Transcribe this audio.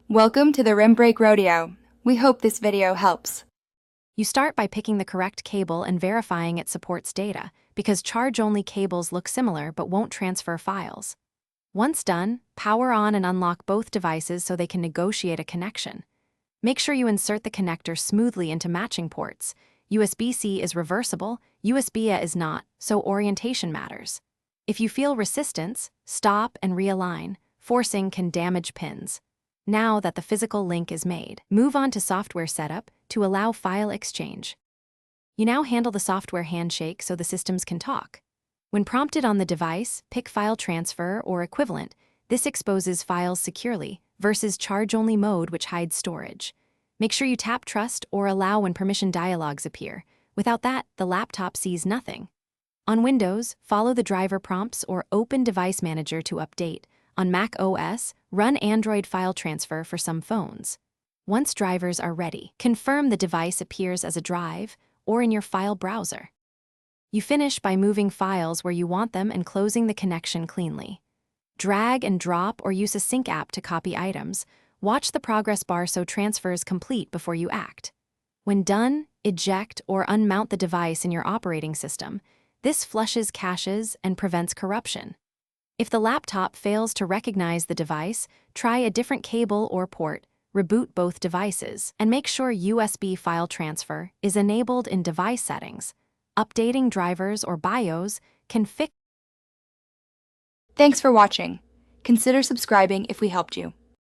Welcome to the Rim Break Rodeo. We hope this video helps. You start by picking the correct cable and verifying it supports data, because charge-only cables look similar but won't transfer files. Once done, power on and unlock both devices so they can negotiate a connection. Make sure you insert the connector smoothly into matching ports. USB-C is reversible, USB-A is not, so orientation matters. If you feel resistance, stop and realign. Forcing can damage pins. Now that the physical link is made, move on to software setup to allow file exchange. You now handle the software handshake so the systems can talk. When prompted on the device, pick file transfer or equivalent. This exposes files securely versus charge-only mode, which hides storage. Make sure you tap trust or allow when permission dialogues appear. Without that, the laptop sees nothing. On Windows, follow the driver prompts or open Device Manager to update. On Mac OS, run Android file transfer for some phones. Once drivers are ready, confirm the device appears as a drive or in your file browser. You finish by moving files where you want them and closing the connection cleanly. Drag and drop or use a sync app to copy items. Watch the progress bar so transfer is complete before you act. When done, eject or unmount the device in your operating system. This flushes caches and prevents corruption. If the laptop fails to recognize the device, try a different cable or port, reboot both devices, and make sure USB file transfer is enabled in device settings. Updating drivers or BIOS can fix. Thanks for watching. Consider subscribing if we helped you.